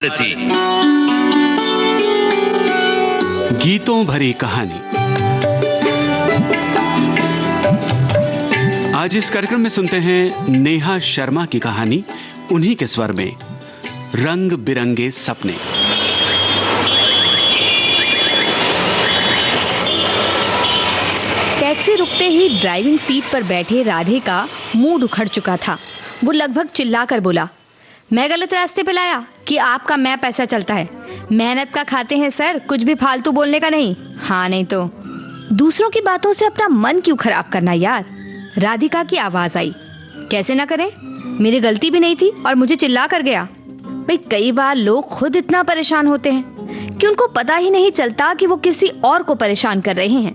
थी। गीतों भरी कहानी। आज इस कार्यक्रम में सुनते हैं नेहा शर्मा की कहानी, उन्हीं के स्वर में, रंग बिरंगे सपने। टैक्सी रुकते ही ड्राइविंग सीट पर बैठे राधे का मूड उखड़ चुका था। वो लगभग चिल्लाकर बोला, मैं गलत रास्ते पे लाया कि आपका मैप ऐसा चलता है? मेहनत का खाते हैं सर, कुछ भी फालतू बोलने का नहीं। हाँ नहीं तो दूसरों की बातों से अपना मन क्यों खराब करना यार। राधिका की आवाज आई, कैसे ना करें, मेरी गलती भी नहीं थी और मुझे चिल्ला कर गया। भाई कई बार लोग खुद इतना परेशान होते हैं कि उनको पता ही नहीं चलता कि वो किसी और को परेशान कर रहे हैं।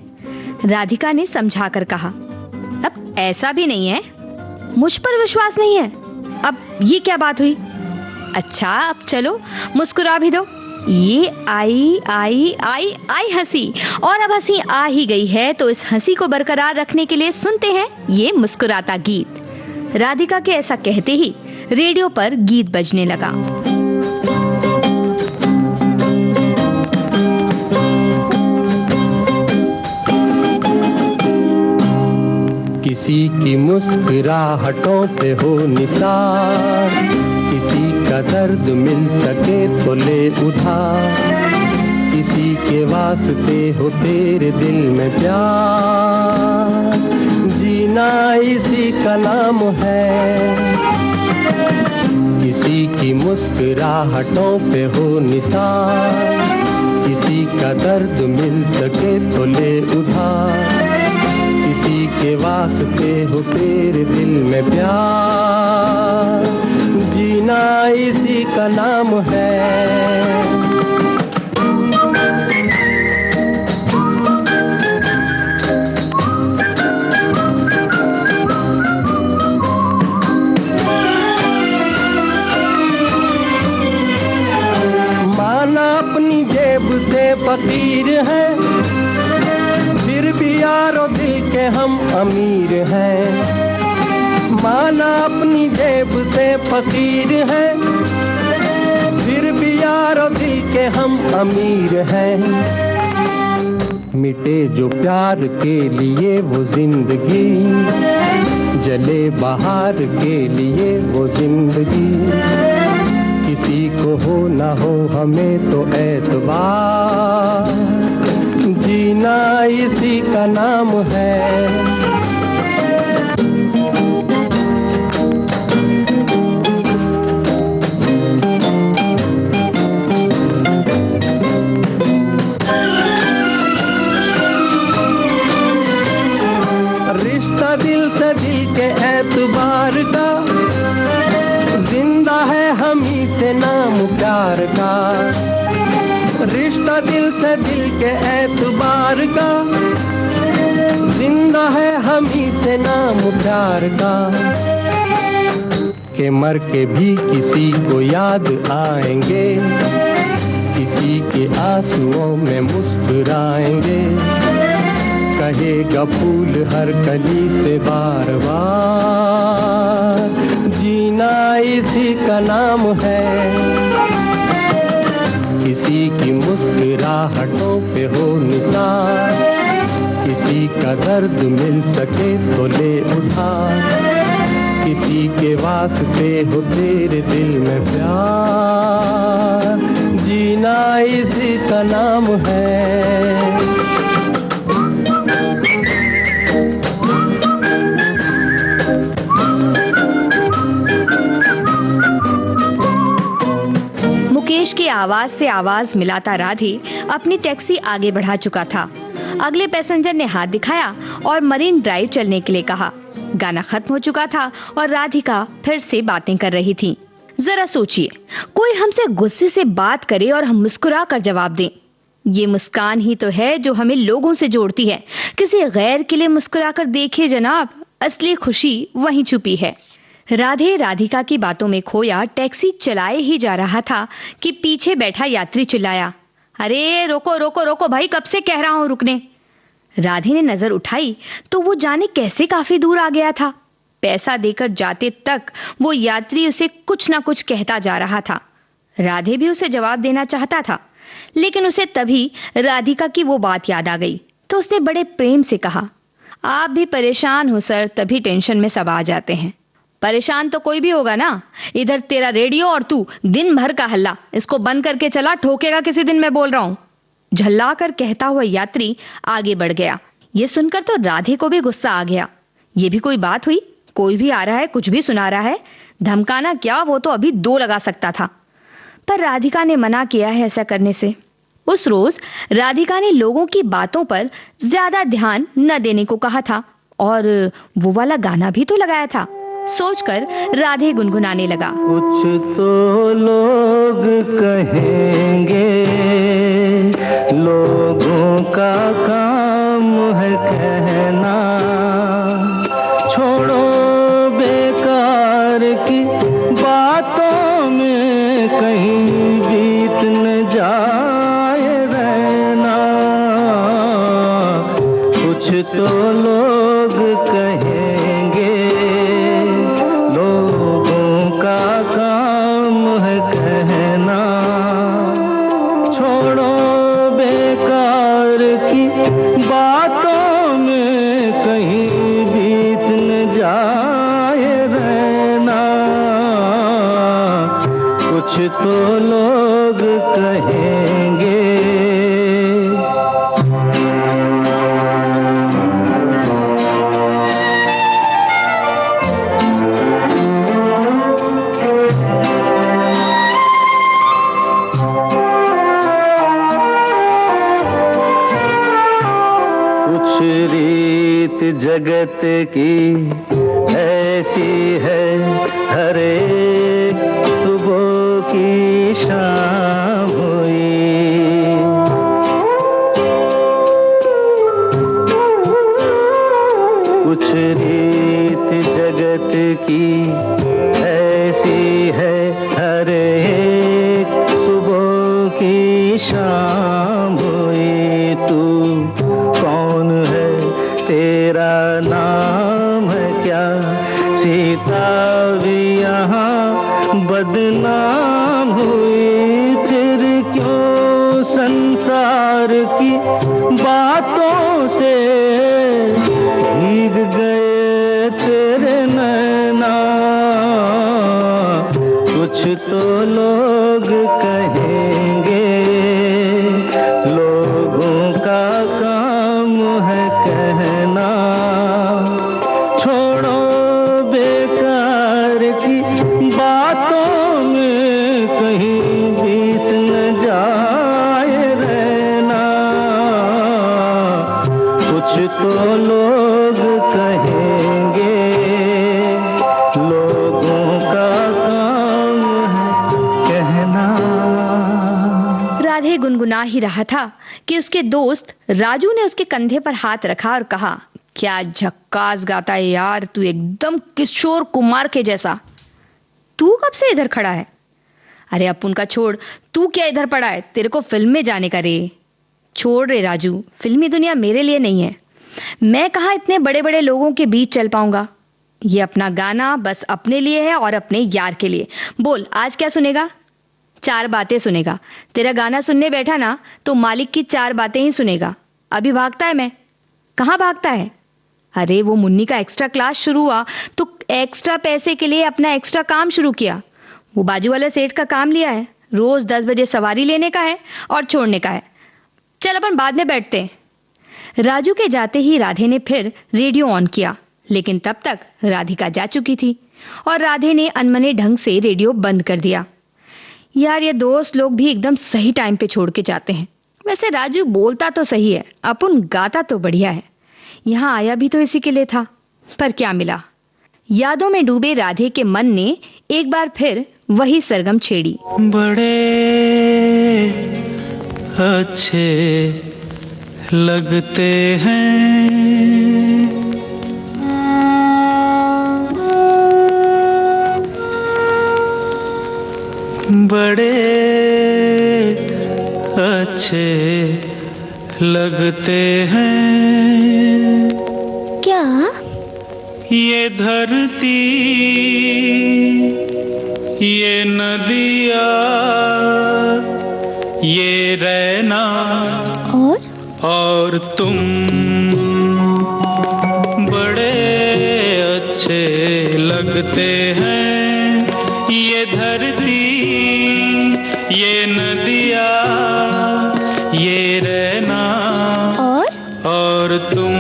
राधिका ने समझा कर कहा, अब ऐसा भी नहीं है, मुझ पर विश्वास नहीं है। अब ये क्या बात हुई? अच्छा अब चलो मुस्कुरा भी दो। ये आई आई आई आई हंसी, और अब हंसी आ ही गई है तो इस हंसी को बरकरार रखने के लिए सुनते हैं ये मुस्कुराता गीत। राधिका के ऐसा कहते ही रेडियो पर गीत बजने लगा। किसी की मुस्कुराहटों पे हो निसार, किसी का दर्द मिल सके तो ले उधार, किसी के वास्ते हो तेरे दिल में प्यार, जीना इसी का नाम है। किसी की मुस्कुराहटों पे हो निसार, किसी का दर्द मिल सके तो ले उधार, किसी के वास्ते हो तेरे दिल में प्यार, जीना इसी का नाम है। माना अपनी जेब से फकीर है, फिर भी यारो दिल के हम अमीर हैं। माना अपनी जेब से फकीर है, फिर भी यारो दिल के हम अमीर हैं। मिटे जो प्यार के लिए वो जिंदगी, जले बहार के लिए वो जिंदगी, किसी को हो ना हो हमें तो एतबार, जीना इसी का नाम है। रिश्ता दिल से दिल के एतबार का, जिंदा है हम ही से नाम प्यार का। रिश्ता दिल से दिल के एतबार का, जिंदा है हम ही से नाम प्यार का। के मर के भी किसी को याद आएंगे, किसी के आंसुओं में मुस्कुराएंगे, कहेगा फूल हर कली से बार बार, जीना इसी का नाम है। किसी की मुस्कुराहटों पे हो निसार, किसी का दर्द मिल सके तो ले उधार, किसी के वास्ते हो तेरे दिल में प्यार, जीना इसी का नाम है। मुकेश की आवाज से आवाज मिलाता राधे अपनी टैक्सी आगे बढ़ा चुका था। अगले पैसेंजर ने हाथ दिखाया और मरीन ड्राइव चलने के लिए कहा। गाना खत्म हो चुका था और राधिका फिर से बातें कर रही थी। जरा सोचिए, कोई हमसे गुस्से से बात करे और हम मुस्कुरा कर जवाब दें। ये मुस्कान ही तो है जो हमें लोगों से जोड़ती है। किसी गैर के लिए मुस्कुरा कर देखिए जनाब, असली खुशी वहीं छुपी है। राधे राधिका की बातों में खोया टैक्सी चलाए ही जा रहा था कि पीछे बैठा यात्री चिल्लाया, अरे रोको रोको रोको भाई, कब से कह रहा हूं रुकने। राधे ने नजर उठाई तो वो जाने कैसे काफी दूर आ गया था। पैसा देकर जाते तक वो यात्री उसे कुछ ना कुछ कहता जा रहा था। राधे भी उसे जवाब देना चाहता था, लेकिन उसे तभी राधिका की वो बात याद आ गई, तो उसने बड़े प्रेम से कहा, आप भी परेशान हो सर, तभी टेंशन में सब आ जाते हैं। परेशान तो कोई भी होगा ना, इधर तेरा रेडियो और तू दिन भर का हल्ला, इसको बंद करके चला, ठोकेगा किसी दिन, मैं बोल रहा हूँ। झल्ला कर कहता हुआ यात्री आगे बढ़ गया। ये सुनकर तो राधे को भी गुस्सा आ गया। ये भी कोई बात हुई? कोई भी आ रहा है, कुछ भी सुना रहा है, धमकाना क्या, वो तो अभी 2 लगा सकता था। पर राधिका ने मना किया है ऐसा करने से। उस रोज राधिका ने लोगों की बातों पर ज्यादा ध्यान न देने को कहा था और वो वाला गाना भी तो लगाया था। सोचकर राधे गुनगुनाने लगा, कुछ तो लोग कहेंगे, लोगों का काम है कहना, छोड़ो बेकार की बातों में कहीं बीत न जाए रहना। कुछ तो लोग कहेंगे, लोगों का काम है कहना, छोड़ो बेकार की बातों में कहीं बीत न जाए रहना। कुछ तो लोग कहेंगे। कुछ रीत जगत की ऐसी है, हर एक सुबह की शाम हुई। कुछ रीत जगत की ऐसी है, हर एक सुबह की शाम हुई। तू कौन है, तेरा नाम है क्या, सीता भी यहाँ बदनाम हुई। फिर क्यों संसार की बातों से भीग गए तेरे नैना। कुछ तो लोग कहेंगे, लोगों का काम है कहना, छोड़ो बेकार की बातों में कहीं बीत न जाए रहना। कुछ तो लोग कहेंगे, लोगों का काम है कहना। राधे गुनगुना ही रहा था कि उसके दोस्त राजू ने उसके कंधे पर हाथ रखा और कहा, क्या झक्कास गाता है यार, तू एकदम किशोर कुमार के जैसा। तू कब से इधर खड़ा है? अरे अपुन का छोड़, तू क्या इधर पड़ा है, तेरे को फिल्म में जाने का रे। छोड़ रे राजू, फिल्मी दुनिया मेरे लिए नहीं है। मैं कहाँ इतने बड़े बड़े लोगों के बीच चल पाऊंगा। ये अपना गाना बस अपने लिए है और अपने यार के लिए। बोल, आज क्या सुनेगा? 4 बातें सुनेगा। तेरा गाना सुनने बैठा ना तो मालिक की 4 बातें ही सुनेगा। अभी भागता है मैं। कहाँ भागता है? अरे वो मुन्नी का एक्स्ट्रा क्लास शुरू हुआ तो एक्स्ट्रा पैसे के लिए अपना एक्स्ट्रा काम शुरू किया। वो बाजू वाले सेठ का काम लिया है, रोज 10 बजे सवारी लेने का है और छोड़ने का है। चल अपन बाद में बैठते हैं। राजू के जाते ही राधे ने फिर रेडियो ऑन किया, लेकिन तब तक राधिका जा चुकी थी और राधे ने अनमने ढंग से रेडियो बंद कर दिया। यार ये दोस्त लोग भी एकदम सही टाइम पे छोड़ के जाते हैं। वैसे राजू बोलता तो सही है, अपुन गाता तो बढ़िया है। यहाँ आया भी तो इसी के लिए था, पर क्या मिला। यादों में डूबे राधे के मन ने एक बार फिर वही सरगम छेड़ी। बड़े अच्छे लगते हैं, बड़े अच्छे लगते हैं। क्या? ये धरती, ये नदिया, ये रैना और तुम बड़े अच्छे लगते हैं। ये धरती, ये नदिया, ये रैना और तुम।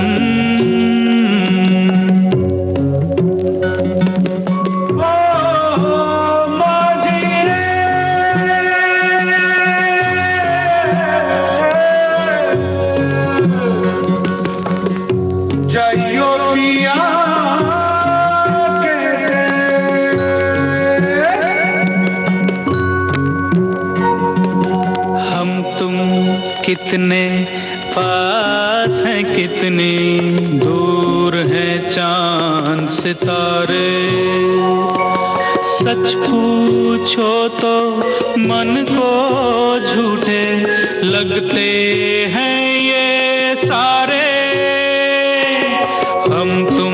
कितने पास हैं, कितने दूर हैं चांद सितारे। सच पूछो तो मन को झूठे लगते हैं ये सारे। हम तुम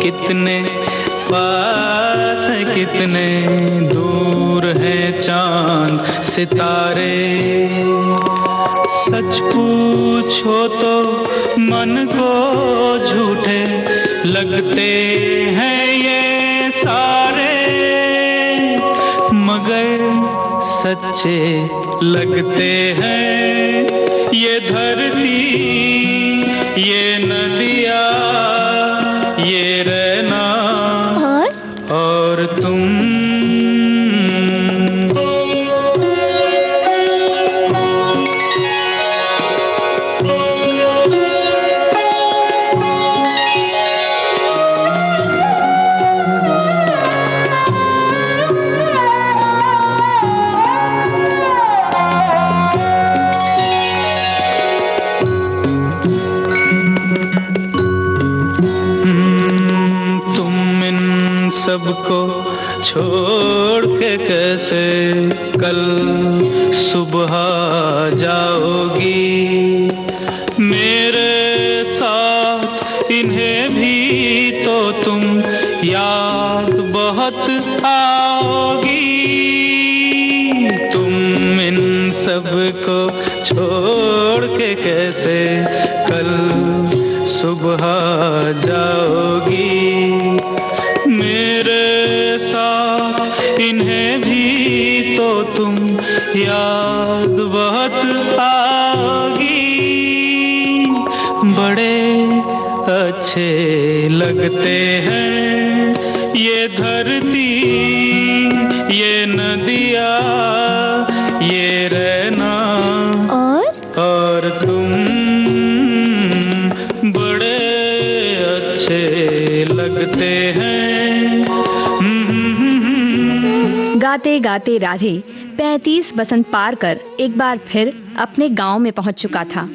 कितने पास हैं, कितने दूर हैं चांद सितारे। सच पूछो तो मन को झूठे लगते हैं ये सारे, मगर सच्चे लगते हैं ये धरती, ये नदिया, ये रैना और तुम। सबको छोड़ के कैसे कल सुबह जाओगी। मेरे साथ इन्हें भी तो तुम याद बहुत आओगी। तुम इन सबको छोड़ के कैसे कल सुबह जाओगी। मेरे साथ इन्हें भी तो तुम याद बहुत आओगी। बड़े अच्छे लगते हैं ये धरती, ये नदिया, ये रैना और तुम बड़े अच्छे लगते हैं। गाते गाते राधे 35 बसंत पार कर एक बार फिर अपने गांव में पहुंच चुका था।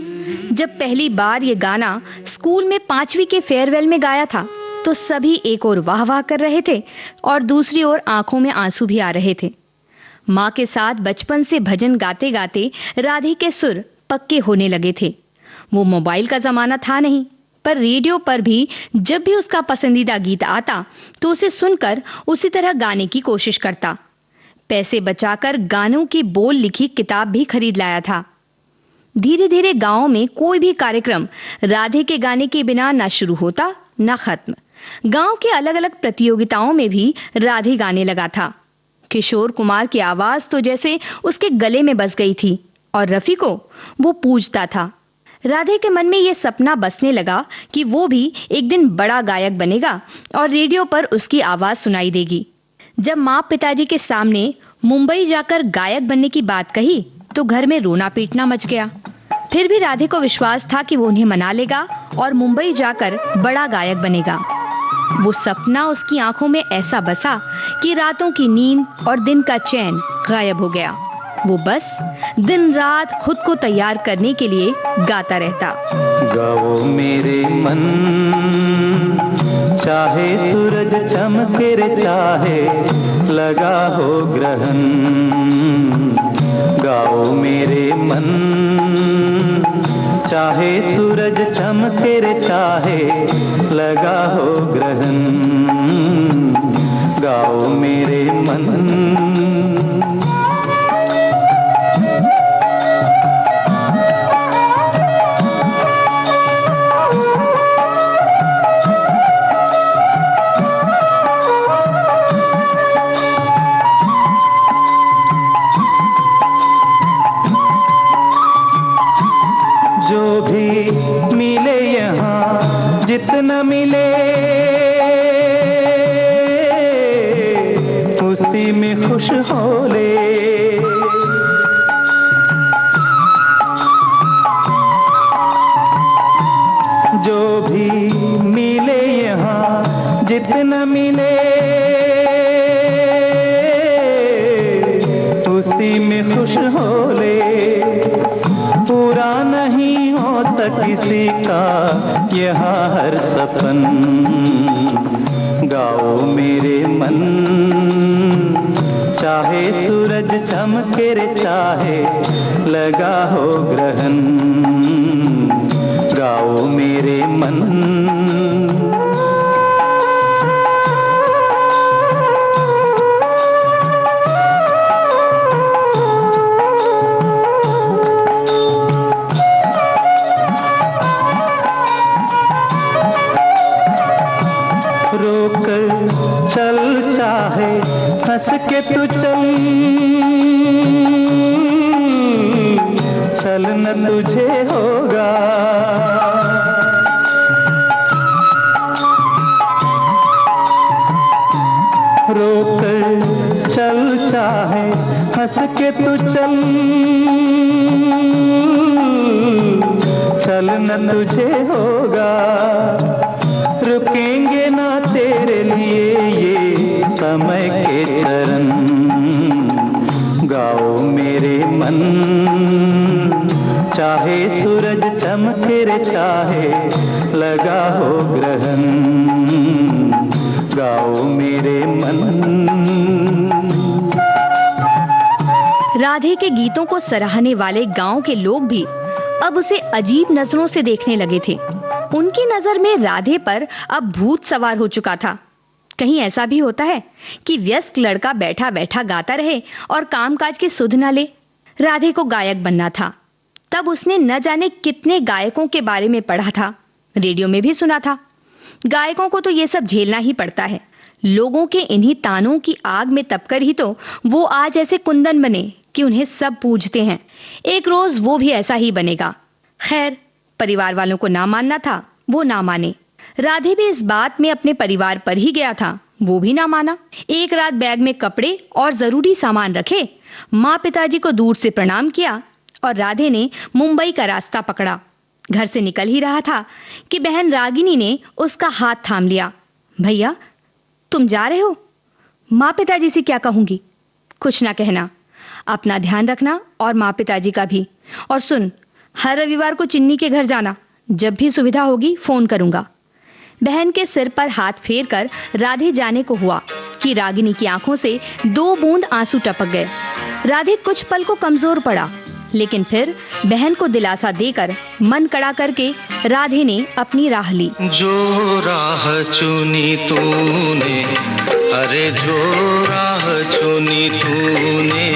जब पहली बार ये गाना स्कूल में 5वीं के फेयरवेल में गाया था तो सभी एक ओर वाह वाह कर रहे थे और दूसरी ओर आंखों में आंसू भी आ रहे थे। माँ के साथ बचपन से भजन गाते गाते राधे के सुर पक्के होने लगे थे। वो मोबाइल का जमाना था नहीं, पर रेडियो पर भी जब भी उसका पसंदीदा गीत आता तो उसे सुनकर उसी तरह गाने की कोशिश करता। पैसे बचाकर गानों की बोल लिखी किताब भी खरीद लाया था। धीरे धीरे गांव में कोई भी कार्यक्रम राधे के गाने के बिना ना शुरू होता ना खत्म। गांव के अलग अलग प्रतियोगिताओं में भी राधे गाने लगा था। किशोर कुमार की आवाज तो जैसे उसके गले में बस गई थी और रफी को वो पूजता था। राधे के मन में यह सपना बसने लगा कि वो भी एक दिन बड़ा गायक बनेगा और रेडियो पर उसकी आवाज सुनाई देगी। जब माँ पिताजी के सामने मुंबई जाकर गायक बनने की बात कही तो घर में रोना पीटना मच गया। फिर भी राधे को विश्वास था कि वो उन्हें मना लेगा और मुंबई जाकर बड़ा गायक बनेगा। वो सपना उसकी आंखों में ऐसा बसा कि रातों की नींद और दिन का चैन गायब हो गया। वो बस दिन रात खुद को तैयार करने के लिए गाता रहता। गाओ मेरे मन, चाहे सूरज चमके रे चाहे लगा हो ग्रहण। गाओ मेरे मन, चाहे सूरज चमके रे चाहे लगा हो ग्रहण। गाओ मेरे मन। जितना मिले उसी में खुश हो ले। जो भी मिले यहाँ जितना मिले उसी में खुश हो ले। पूरा नहीं होता किसी का यहाँ हर सपन, गाओ मेरे मन चाहे सूरज चमके रे चाहे लगा हो ग्रहण, गाओ मेरे मन। रोकर चल चाहे हंस के तू चल, चलना तुझे होगा। रोकर चल चाहे हंस के तू चल, चलना तुझे होगा। रुकेंगे ना तेरे लिए ये समय के चरण, गाओ मेरे मन चाहे सूरज चमके रे चाहे लगा हो ग्रहण, गाओ मेरे मन। राधे के गीतों को सराहने वाले गांव के लोग भी अब उसे अजीब नजरों से देखने लगे थे। उनकी नजर में राधे पर अब भूत सवार हो चुका था। कहीं ऐसा भी होता है कि व्यस्क लड़का बैठा बैठा गाता रहे और कामकाज की सुध न ले। राधे को गायक बनना था। तब उसने न जाने कितने गायकों के बारे में पढ़ा था, रेडियो में भी सुना था। गायकों को तो ये सब झेलना ही पड़ता है। लोगों के इन्हीं तानों की आग में तपकर ही तो वो आज ऐसे कुंदन बने कि उन्हें सब पूजते हैं। एक रोज वो भी ऐसा ही बनेगा। खैर, परिवार वालों को ना मानना था, वो ना माने। राधे भी इस बात में अपने परिवार पर ही गया था, वो भी ना माना। एक रात बैग में कपड़े और जरूरी सामान रखे, माँ पिताजी को दूर से प्रणाम किया और राधे ने मुंबई का रास्ता पकड़ा। घर से निकल ही रहा था कि बहन रागिनी ने उसका हाथ थाम लिया। भैया, तुम जा रहे हो? माँ पिताजी से क्या कहूंगी? कुछ ना कहना, अपना ध्यान रखना और माँ पिताजी का भी। और सुन, हर रविवार को चिन्नी के घर जाना, जब भी सुविधा होगी फोन करूंगा। बहन के सिर पर हाथ फेरकर राधे जाने को हुआ कि रागिनी की आंखों से 2 बूंद आंसू टपक गए। राधे कुछ पल को कमजोर पड़ा, लेकिन फिर बहन को दिलासा देकर मन कड़ा करके राधे ने अपनी राह ली। जो राह चुनी तूने, अरे जो राह चुनी तूने,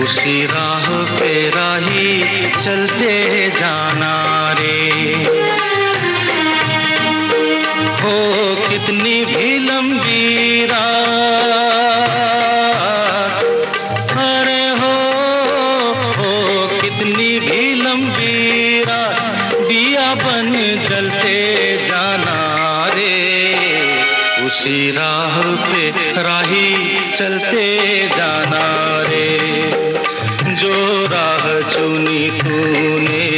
उसी राह पे राही चलते जाना रे। हो कितनी भी लंबी राह, अरे हो कितनी भी लंबी राह, दिया बन जलते जाना रे। उसी राह पे राही चलते जाना रे। जो राह चुनी तूने,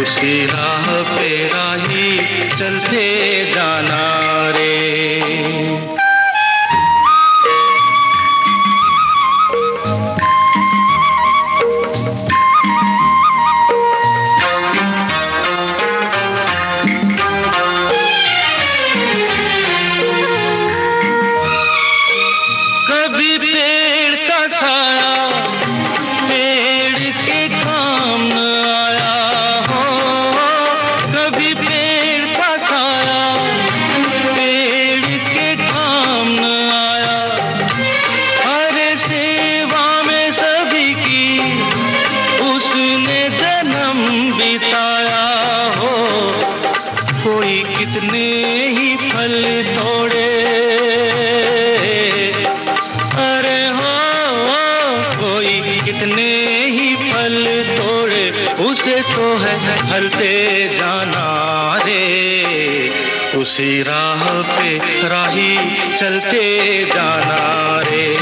उसी राह पे राही चलते जाना रे। कभी पेड़ का साया पेड़ के काम न आया हो, कभी पेड़ का साया पेड़ के काम न आया। हरे सेवा में सभी की उसने जन्म बिताया हो। कोई कितने ही फल तोड़े, कितने ही फल तोड़े, उसे तो है ढलते जाना रे, उसी राह पे राही चलते जाना रे।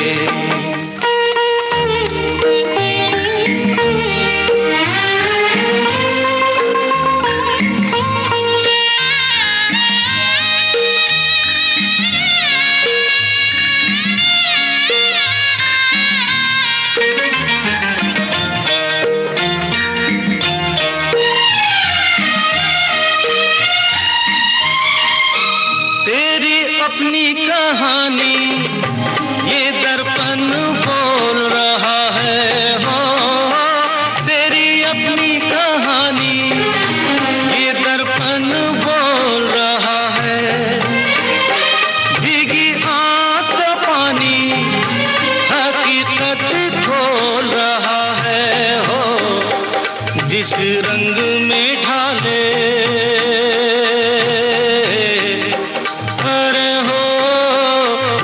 अपनी कहानी ये दर्पण बोल रहा है हो, तेरी अपनी कहानी ये दर्पण बोल रहा है। भीगी आंख का पानी हकीकत खोल रहा है हो, जिस रंग में ढाले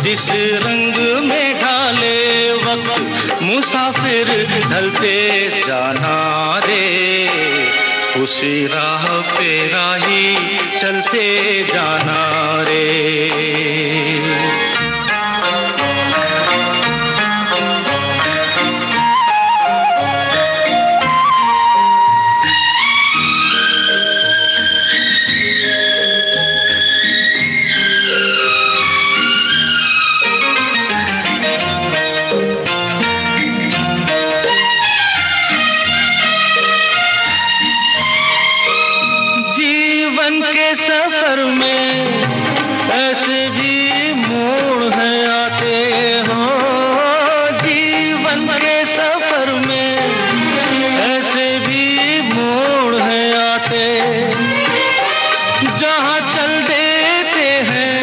जिस रंग में ढाले वक्त मुसाफिर ढलते जाना रे, उसी राह पे राही चलते जाना रे। के सफर में ऐसे भी मोड़ है आते हो, जीवन के सफर में ऐसे भी मोड़ है आते, जहाँ चल देते हैं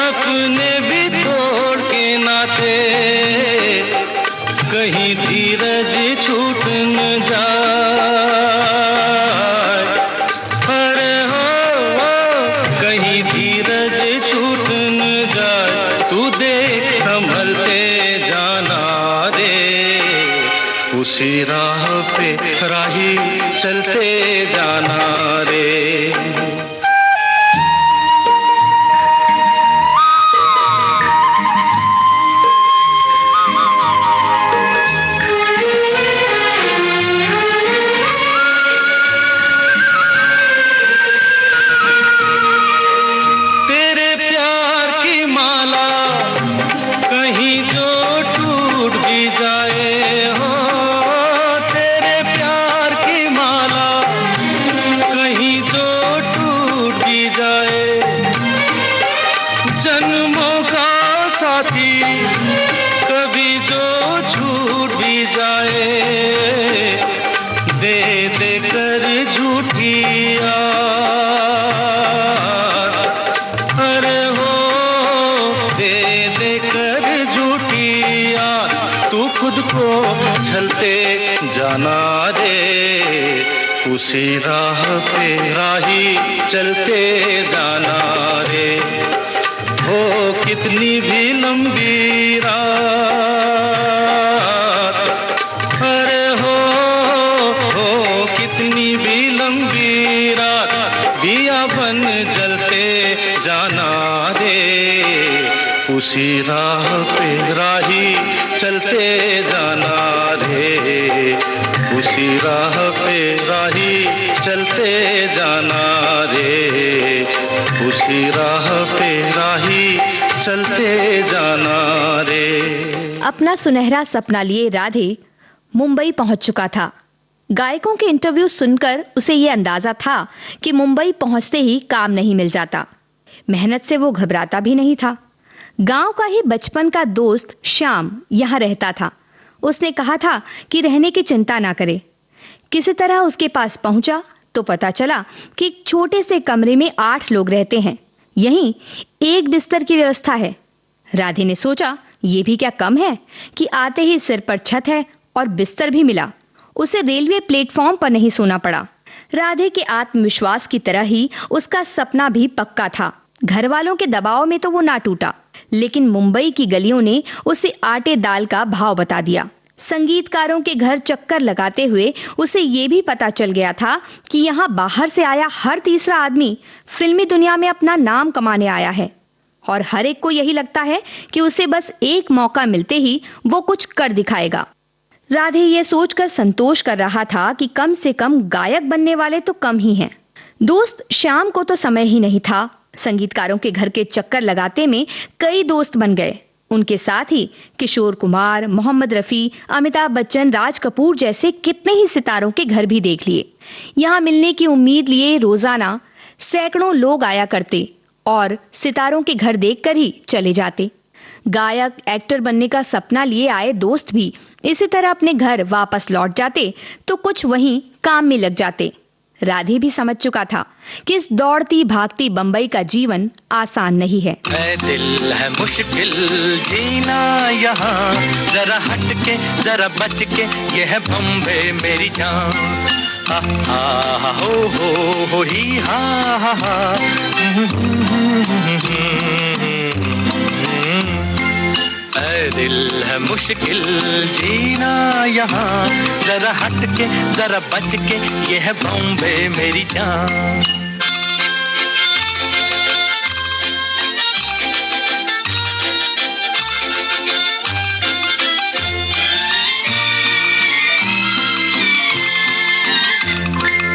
अपने भी तोड़ के नाते, कहीं धीरज छूट न जाए, उसी राह पे राही चलते जाना रे। तेरे प्यार की माला कहीं जो टूट भी जाए हो, जन्मों का साथी कभी जो छूट भी जाए, दे दे कर झूठी आस, अरे हो दे दे कर झूठी आस, तू खुद को छलते जाना रे, उसी राह पे राही चलते जाना रे। हो कितनी भी लंबी रात, अरे हो कितनी भी लंबी रात, दिया बन जलते जाना रे, उसी राह पे राही चलते जाना रे, उसी राह पे राही चलते जाना रे, उसी राह पे राही चलते जाना रे। अपना सुनहरा सपना लिए राधे मुंबई पहुंच चुका था। गायकों के इंटरव्यू सुनकर उसे ये अंदाजा था कि मुंबई पहुंचते ही काम नहीं मिल जाता। मेहनत से वो घबराता भी नहीं था। गांव का ही बचपन का दोस्त श्याम यहां रहता था। उसने कहा था कि रहने की चिंता ना करे। किसी तरह उसके पास पहुंचा तो पता चला कि एक छोटे से कमरे में 8 लोग रहते हैं। यहीं एक बिस्तर की व्यवस्था है। राधे ने सोचा ये भी क्या कम है कि आते ही सिर पर छत है और बिस्तर भी मिला। उसे रेलवे प्लेटफॉर्म पर नहीं सोना पड़ा। राधे के आत्मविश्वास की तरह ही उसका सपना भी पक्का था। घर वालों के दबाव में तो वो ना टूटा, लेकिन मुंबई की गलियों ने उसे आटे दाल का भाव बता दिया। संगीतकारों के घर चक्कर लगाते हुए उसे ये भी पता चल गया था कि यहाँ बाहर से आया हर तीसरा आदमी फिल्मी दुनिया में अपना नाम कमाने आया है और हर एक को यही लगता है कि उसे बस एक मौका मिलते ही वो कुछ कर दिखाएगा। राधे ये सोचकर संतोष कर रहा था कि कम से कम गायक बनने वाले तो कम ही हैं। दोस्त श्याम को तो समय ही नहीं था। संगीतकारों के घर के चक्कर लगाते में कई दोस्त बन गए। उनके साथ ही किशोर कुमार, मोहम्मद रफी, अमिताभ बच्चन, राज कपूर जैसे कितने ही सितारों के घर भी देख लिए। यहाँ मिलने की उम्मीद लिए रोजाना सैकड़ों लोग आया करते और सितारों के घर देखकर ही चले जाते। गायक, एक्टर बनने का सपना लिए आए दोस्त भी इसी तरह अपने घर वापस लौट जाते तो कुछ वहीं काम में लग जाते। राधे भी समझ चुका था कि इस दौड़ती भागती बंबई का जीवन आसान नहीं है। दिल है मुश्किल जीना यहाँ, जरा हट के जरा बच के, ये है बम्बे मेरी जान। हा हा हो ही हा। दिल है मुश्किल जीना यहाँ, जरा हट के जरा बच के, ये है बॉम्बे मेरी जान।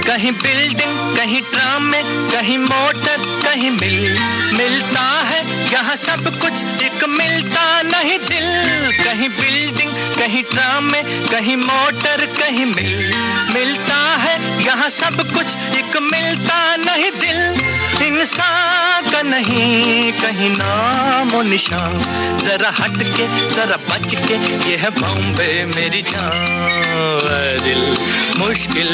कहीं बिल्डिंग, कहीं ट्राम में, कहीं मोटर, कहीं मिलता है यहाँ सब कुछ, एक मिलता नहीं दिल। कहीं बिल्डिंग, कहीं ट्राम में, कहीं मोटर, कहीं मिलता है यहाँ सब कुछ, एक मिलता नहीं दिल। इंसान का नहीं कहीं नाम और निशान, जरा हट के जरा बच के, ये है बॉम्बे मेरी जान। दिल मुश्किल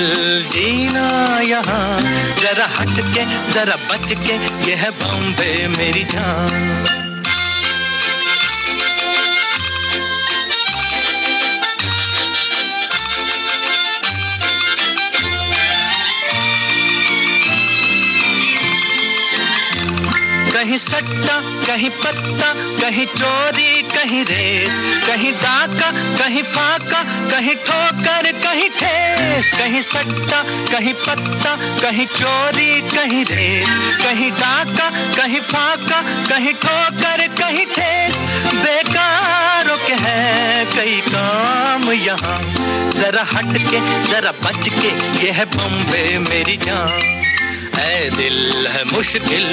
जीना यहाँ, जरा हट के जरा बच के, ये है बॉम्बे मेरी जान। कहीं सट्टा, कहीं पत्ता, कहीं चोरी, कहीं रेस, कहीं डाका, कहीं फाका, कहीं ठोकर, कहीं ठेस। कहीं सट्टा, कहीं पत्ता, कहीं चोरी, कहीं रेस, कहीं डाका, कहीं फाका, कहीं ठोकर, कहीं ठेस। बेकारों के है कई काम यहाँ, जरा हट के जरा बच के, ये है बॉम्बे मेरी जान। ऐ दिल है मुश्किल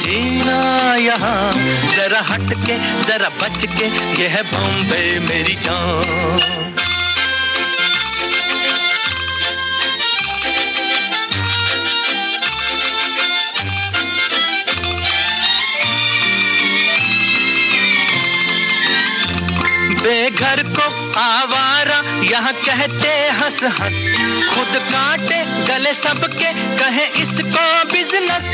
जीना यहाँ, जरा हट के जरा बच के, ये है बॉम्बे मेरी जान। बेघर को आवारा यहाँ कहते हंस हंस, खुद काटे गले सबके कहे इसको बिजनेस।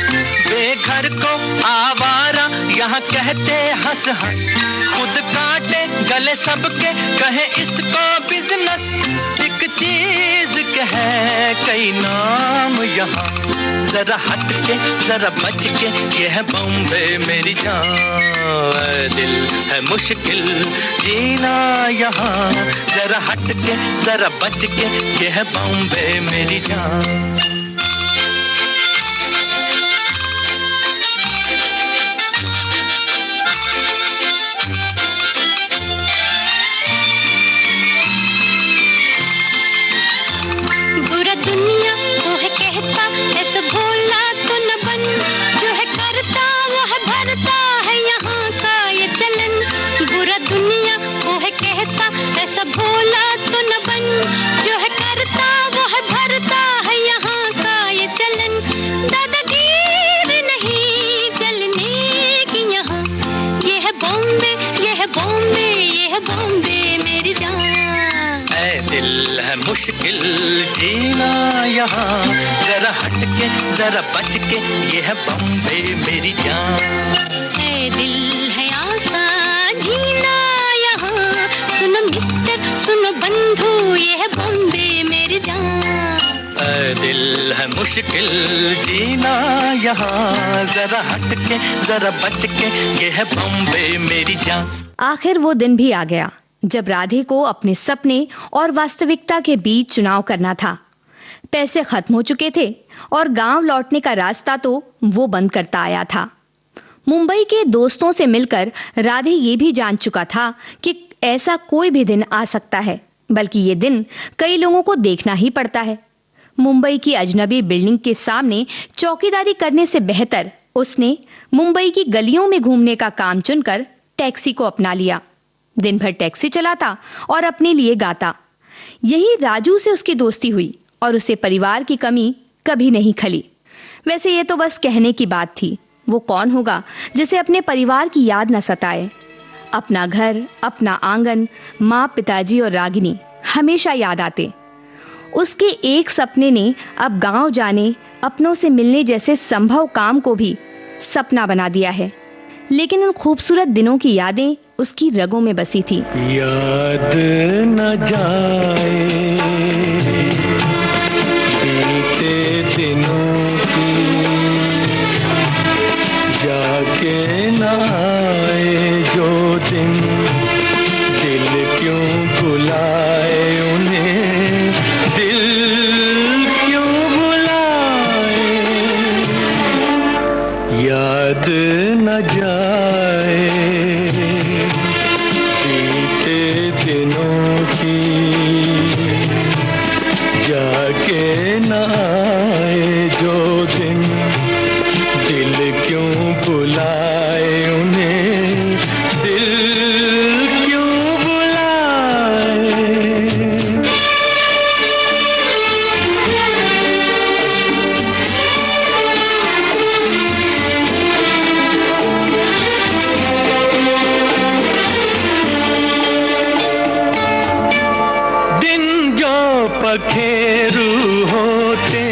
बेघर को आवारा यहाँ कहते हंस हंस, खुद काटे गले सबके कहे इसको बिजनेस। एक चीज के है कई नाम यहाँ, जरा हट के जरा बच के, ये है बॉम्बे मेरी जान। दिल है मुश्किल जीना यहाँ, जरा हट के जरा बच के, ये है बॉम्बे मेरी जान। बुरा दुनिया वो है कहता, ऐसा भोला तो न बन, जो है करता वो है भरता है यहाँ का ये चलन। बुरा दुनिया वो है कहता, ऐसा भोला तो न बन, जो है करता वो है भरता है यहाँ का ये चलन। दादागीर नहीं चलने की यहाँ, ये है बॉम्बे, ये है बॉम्बे, ये है बॉम्बे मेरी जान। ऐ दिल है मुश्किल जीना यहाँ, जरा हट के जरा बच के, ये है बॉम्बे मेरी जान। ऐ दिल है आसान जीना यहाँ, सुनो मिस्टर सुनो बंधु, ये है बॉम्बे मेरी जान। ऐ दिल है मुश्किल जीना यहाँ, जरा हट के जरा बच के, ये है बॉम्बे मेरी जान। आखिर वो दिन भी आ गया जब राधे को अपने सपने और वास्तविकता के बीच चुनाव करना था। पैसे खत्म हो चुके थे और गांव लौटने का रास्ता तो वो बंद करता आया था। मुंबई के दोस्तों से मिलकर राधे ये भी जान चुका था कि ऐसा कोई भी दिन आ सकता है, बल्कि ये दिन कई लोगों को देखना ही पड़ता है। मुंबई की अजनबी बिल्डिंग के सामने चौकीदारी करने से बेहतर उसने मुंबई की गलियों में घूमने का काम चुनकर टैक्सी को अपना लिया। दिन भर टैक्सी चलाता और अपने लिए गाता। यही राजू से उसकी दोस्ती हुई और उसे परिवार की कमी कभी नहीं खली। वैसे ये तो बस कहने की बात थी। वो कौन होगा जिसे अपने परिवार की याद न सताए। अपना घर, अपना आंगन, माँ, पिताजी और रागिनी हमेशा याद आते। उसके एक सपने ने अब गांव जाने, अपनों से मिलने जैसे संभव काम को भी सपना बना दिया है। लेकिन उन खूबसूरत दिनों की यादें उसकी रगों में बसी थी। याद न जाए बीते दिनों की, जाके न आए जो दिन, दिल क्यों बुलाए उन्हें, दिल क्यों बुलाए। याद न जाए बीते दिनों की, जाके न आए जो दिन, दिल क्यों बुलाए उन्हें, दिल क्यों बुलाए। दिन जो पखेरू होते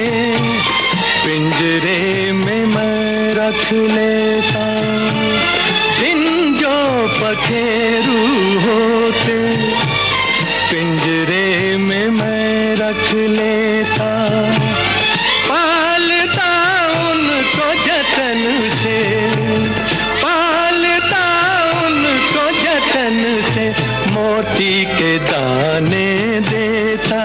पिंजरे में मैं रख लेता, दिन जो पखेरू होते पिंजरे में मैं रख लेता, पालता उनको जतन से, पालता उनको जतन से, मोती के दाने देता,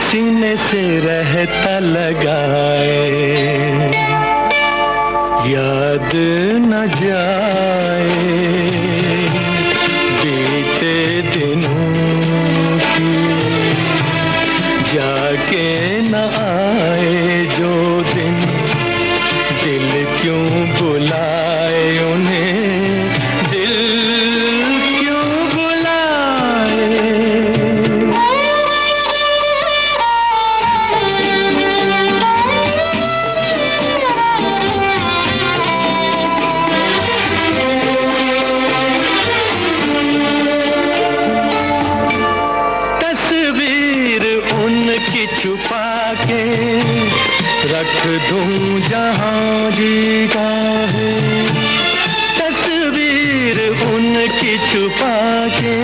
सीने से रहता लगाए। याद न जाए बीते दिनों की, जाके न आए जो दिन, दिल क्यों बुलाए उन्हें, दिल क्यों बुलाए। छुपा के रख दूं जहां जी चाहे, तस्वीर उनकी छुपा के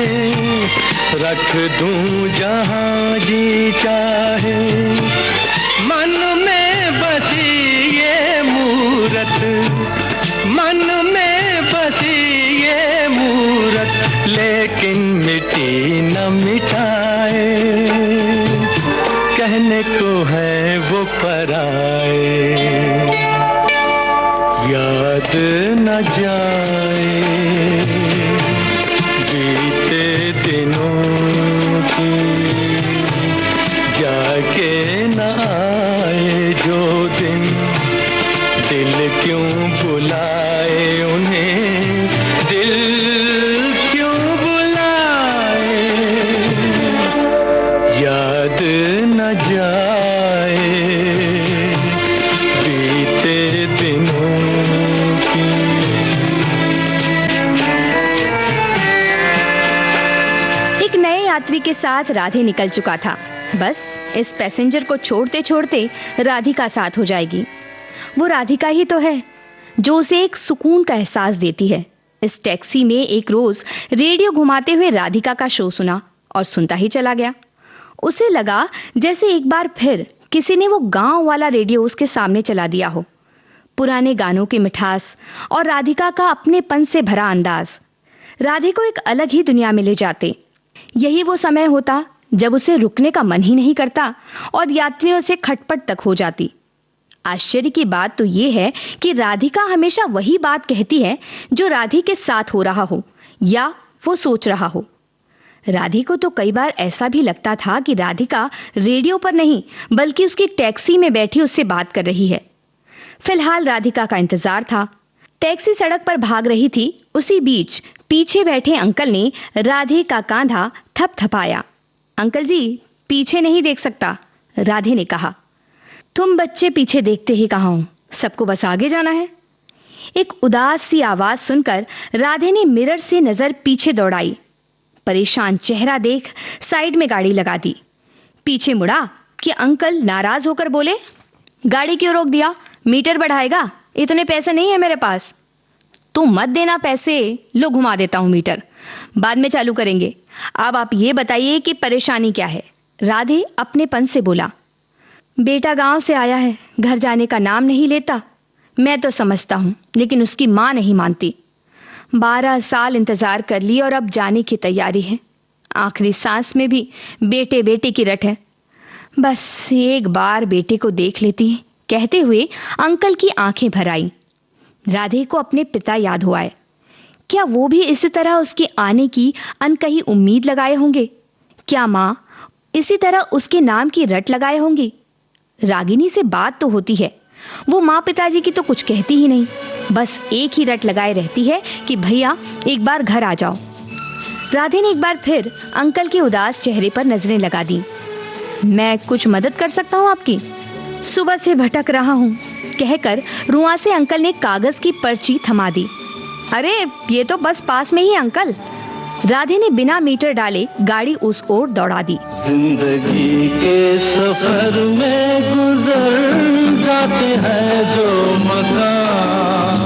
रख दूं जहां जी चाहे। मन में बसी ये मूरत, मन में बसी ये मूरत, लेकिन मिटी न मिटाए, कहने को है वो पराए। याद न जाए बीते दिनों की, जाके न आए जो दिन, दिल क्यों बुलाए उन्हें, दिल क्यों बुलाए। याद न जाए बीते दिनों की। एक नए यात्री के साथ राधे निकल चुका था। बस इस पैसेंजर को छोड़ते छोड़ते राधिका साथ हो जाएगी। वो राधिका ही तो है जो उसे एक सुकून का एहसास देती है। इस टैक्सी में एक रोज रेडियो घुमाते हुए राधिका का शो सुना और सुनता ही चला गया। उसे लगा जैसे एक बार फिर किसी ने वो गांव वाला रेडियो उसके सामने चला दिया हो। पुराने गानों की मिठास और राधिका का अपनेपन से भरा अंदाज। राधे को एक अलग ही दुनिया में ले जाते। यही वो समय होता जब उसे रुकने का मन ही नहीं करता और यात्रियों से खटपट तक हो जाती। आश्चर्य की बात तो ये है कि राधिका हमेशा वही बात कहती है जो राधे के साथ हो रहा हो या वो सोच रहा हो। राधे को तो कई बार ऐसा भी लगता था कि राधिका रेडियो पर नहीं बल्कि उसकी टैक्सी में बैठी उससे बात कर रही है। फिलहाल राधिका का इंतजार था। टैक्सी सड़क पर भाग रही थी। उसी बीच पीछे बैठे अंकल ने राधे का कांधा थपथपाया। अंकल जी, पीछे नहीं देख सकता, राधे ने कहा। तुम बच्चे पीछे देखते ही कहाँ हो, सबको बस आगे जाना है। एक उदास सी आवाज सुनकर राधे ने मिरर से नजर पीछे दौड़ाई। परेशान चेहरा देख साइड में गाड़ी लगा दी। पीछे मुड़ा कि अंकल नाराज होकर बोले, गाड़ी क्यों रोक दिया? मीटर बढ़ाएगा? इतने पैसे नहीं है मेरे पास। तुम मत देना पैसे, लो घुमा देता हूं मीटर, बाद में चालू करेंगे। अब आप ये बताइए कि परेशानी क्या है? राधे अपनेपन से बोला। बेटा गांव से आया है, घर जाने का नाम नहीं लेता। मैं तो समझता हूं, लेकिन उसकी मां नहीं मानती। 12 साल इंतजार कर ली और अब जाने की तैयारी है। आखिरी सांस में भी बेटे बेटे की रट है। बस एक बार बेटे को देख लेती, कहते हुए अंकल की आंखें भर आई। राधे को अपने पिता याद हो आए। क्या वो भी इसी तरह उसके आने की अनकही उम्मीद लगाए होंगे? क्या मां इसी तरह उसके नाम की रट लगाए होंगी? रागिनी से बात तो होती है, वो मां पिताजी की तो कुछ कहती ही नहीं, बस एक ही रट लगाए रहती है कि भैया एक बार घर आ जाओ। राधे ने एक बार फिर अंकल के उदास चेहरे पर नजरें लगा दी। मैं कुछ मदद कर सकता हूं आपकी? सुबह से भटक रहा हूं, कहकर रुआंसे अंकल ने कागज की पर्ची थमा दी। अरे ये तो बस पास में ही अंकल। राधे ने बिना मीटर डाले गाड़ी उस ओर दौड़ा दी। जिंदगी के सफर में गुजर जाते हैं जो मकाम,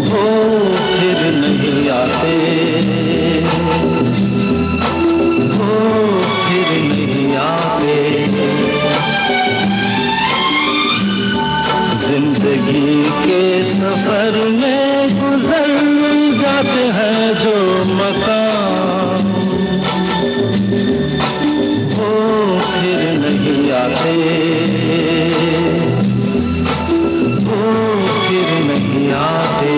वो फिर नहीं आते, वो फिर नहीं आते। जिंदगी के सफर में गुजर जाते हैं जो मकाम, वो फिर नहीं आते, वो फिर नहीं आते।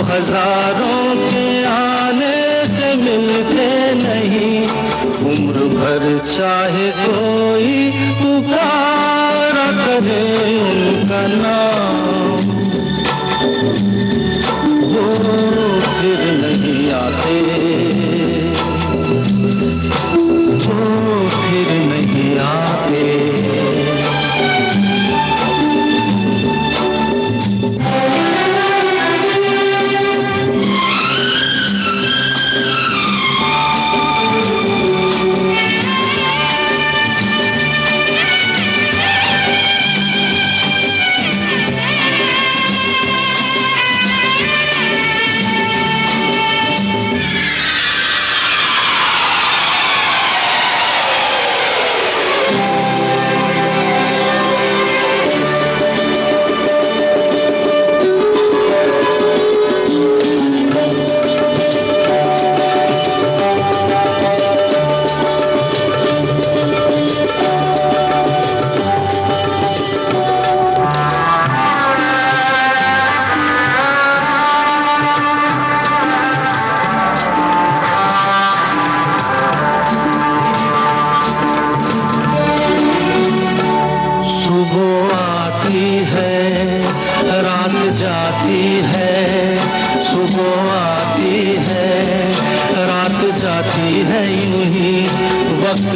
हजारों के आने से मिलते नहीं, उम्र भर चाहे कोई पुकारा करे उनका नाम, वो फिर नहीं आते, वो फिर नहीं आते।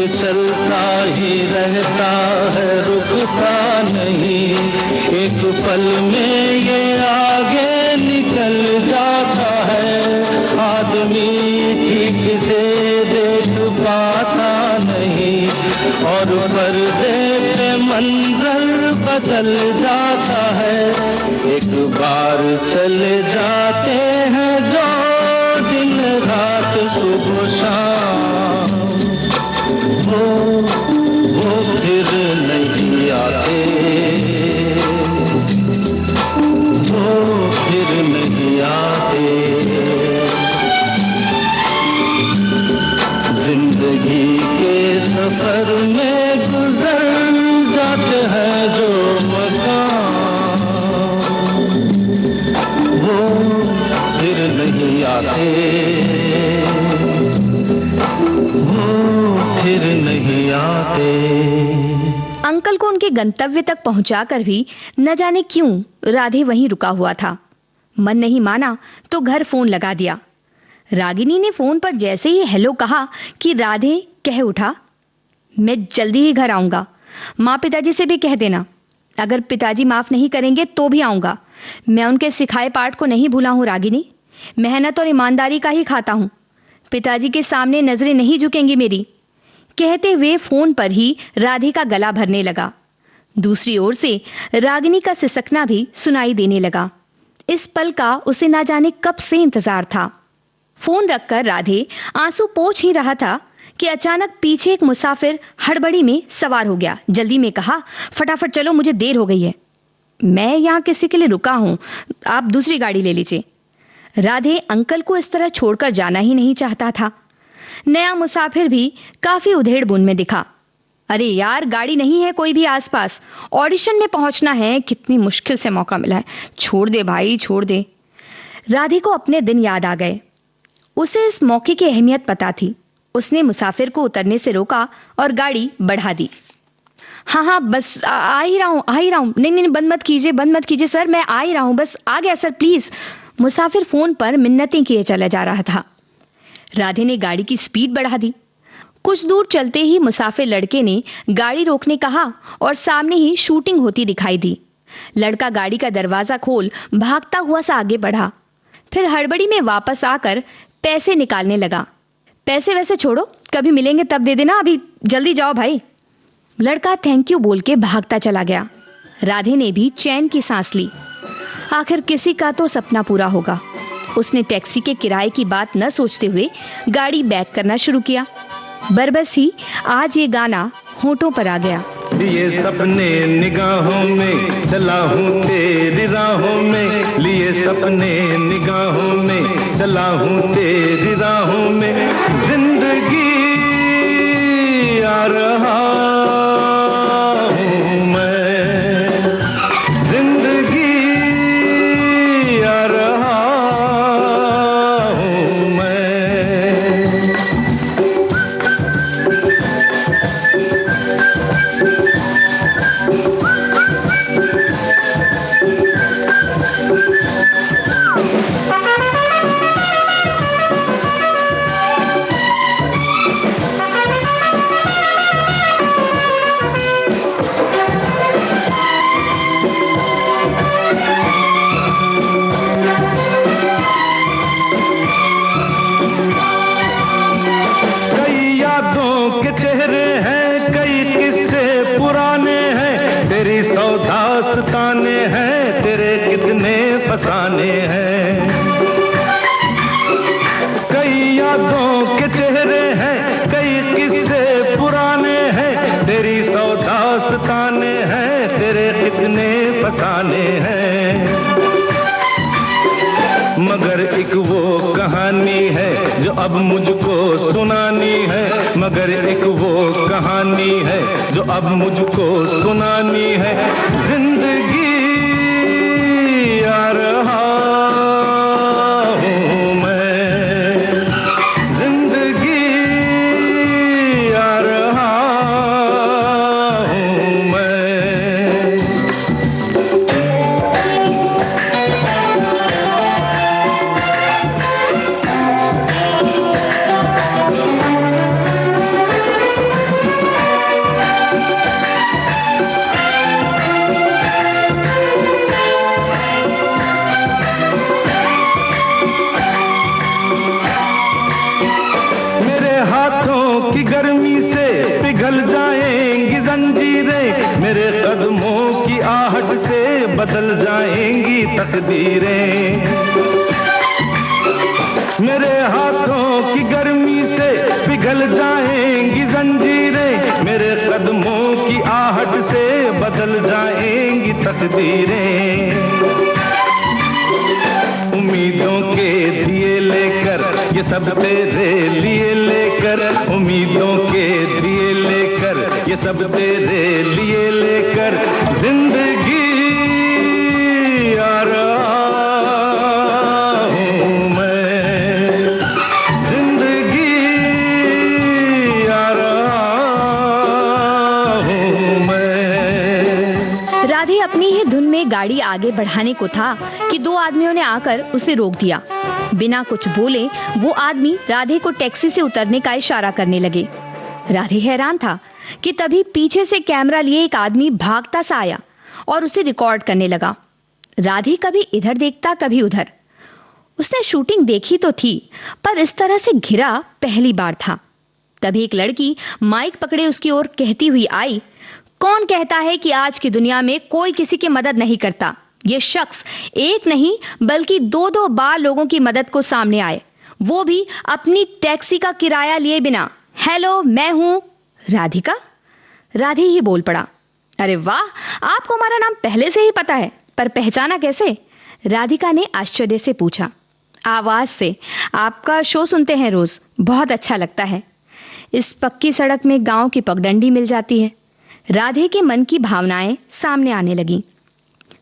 चलता ही रहता है, रुकता नहीं। एक पल में ये आगे निकल जाता है, आदमी ठीक से देख पाता नहीं, और पर्दे पे मंजर बदल जाता है। एक बार चले जाते हैं जो दिन रात सुबह शाम, वो फिर नहीं आते, वो फिर नहीं आते। जिंदगी के सफर में गुजर जाते हैं जो मकाम, वो फिर नहीं आते, वो फिर नहीं आते। अंकल को उनके गंतव्य तक पहुंचाकर भी न जाने क्यों राधे वहीं रुका हुआ था। मन नहीं माना तो घर फोन लगा दिया। रागिनी ने फोन पर जैसे ही हेलो कहा कि राधे कह उठा, मैं जल्दी ही घर आऊंगा, माँ पिताजी से भी कह देना, अगर पिताजी माफ नहीं करेंगे तो भी आऊंगा। मैं उनके सिखाए पाठ को नहीं भूला हूं रागिनी, मेहनत और ईमानदारी का ही खाता हूं, पिताजी के सामने नजरें नहीं झुकेंगी मेरी। कहते हुए फोन पर ही राधे का गला भरने लगा। दूसरी ओर से रागिनी का सिसकना भी सुनाई देने लगा। इस पल का उसे ना जाने कब से इंतजार था। फोन रखकर राधे आंसू पोंछ ही रहा था कि अचानक पीछे एक मुसाफिर हड़बड़ी में सवार हो गया। जल्दी में कहा, फटाफट चलो, मुझे देर हो गई है। मैं यहाँ किसी के लिए रुका हूं, आप दूसरी गाड़ी ले लीजिए। राधे अंकल को इस तरह छोड़कर जाना ही नहीं चाहता था। नया मुसाफिर भी काफी उधेड़-बुन में दिखा। अरे यार, गाड़ी नहीं है कोई भी आसपास, ऑडिशन में पहुंचना है, कितनी मुश्किल से मौका मिला है, छोड़ दे भाई, छोड़ दे। राधे को अपने दिन याद आ गए। उसे इस मौके की अहमियत पता थी। उसने मुसाफिर को उतरने से रोका और गाड़ी बढ़ा दी। हाँ, बस आ ही रहा हूं। नहीं, बंद मत कीजिए सर, मैं आ ही रहा हूं, बस आ गया सर, प्लीज। मुसाफिर फोन पर मिन्नतें किए चला जा रहा था। राधे ने गाड़ी की स्पीड बढ़ा दी। कुछ दूर चलते ही मुसाफिर लड़के ने गाड़ी रोकने कहा और सामने ही शूटिंग होती दिखाई दी। लड़का गाड़ी का दरवाजा खोल भागता हुआ सा आगे बढ़ा, फिर हड़बड़ी में वापस आकर पैसे निकालने लगा। पैसे वैसे छोड़ो, कभी मिलेंगे तब दे देना, अभी जल्दी जाओ भाई। लड़का थैंक यू बोल के भागता चला गया। राधे ने भी चैन की सांस ली। आखिर किसी का तो सपना पूरा होगा। उसने टैक्सी के किराए की बात न सोचते हुए गाड़ी बैक करना शुरू किया। बरबस ही आज ये गाना होठों पर आ गया। लिए सपने निगाहों में, चला हूँ तेरी राहों में, लिए सपने निगाहों में, चला हूँ तेरी राहों में, जिंदगी आ रहा हूँ मैं, जिंदगी आ रहा हूँ मैं। दास्ताने हैं तेरे कितने फसाने हैं, कई यादों के चेहरे हैं, कई किस्से पुराने हैं, तेरी सौ दास्ताने हैं तेरे कितने फसाने हैं। मगर एक वो कहानी है जो अब मुझको सुनानी है, मगर एक वो कहानी है जो अब मुझको सुनानी है, जिंदगी आ रहा हूँ मैं, जिंदगी आ रहा हूँ मैं। आहट से बदल जाएंगी तकदीरें। मेरे हाथों की गर्मी से पिघल जाएंगी जंजीरें, मेरे कदमों की आहट से बदल जाएंगी तकदीरें। उम्मीदों के दिए लेकर ये सब तेरे लिए लेकर, उम्मीदों के दिए लेकर ये सब तेरे लिए लेकर जिंदगी आ रहा हूँ मैं, जिंदगी आ रहा हूँ मैं। राधे अपनी ही धुन में गाड़ी आगे बढ़ाने को था कि दो आदमियों ने आकर उसे रोक दिया। बिना कुछ बोले वो आदमी राधे को टैक्सी से उतरने का इशारा करने लगे। राधे हैरान था कि तभी पीछे से कैमरा लिए एक आदमी भागता सा आया और उसे रिकॉर्ड करने लगा। राधे कभी इधर देखता कभी उधर। उसने शूटिंग देखी तो थी, पर इस तरह से घिरा पहली बार था। तभी एक लड़की माइक पकड़े उसकी ओर कहती हुई आई, कौन कहता है कि आज की दुनिया में कोई किसी की मदद नहीं करता? ये शख्स एक नहीं बल्कि दो बार लोगों की मदद को सामने आए, वो भी अपनी टैक्सी का किराया लिए बिना। हेलो, मैं हूं राधिका। राधे ही बोल पड़ा, अरे वाह, आपको हमारा नाम पहले से ही पता है, पर पहचाना कैसे? राधिका ने आश्चर्य से पूछा। आवाज से। आपका शो सुनते हैं रोज, बहुत अच्छा लगता है। इस पक्की सड़क में गांव की पगडंडी मिल जाती है। राधे के मन की भावनाएं सामने आने लगी।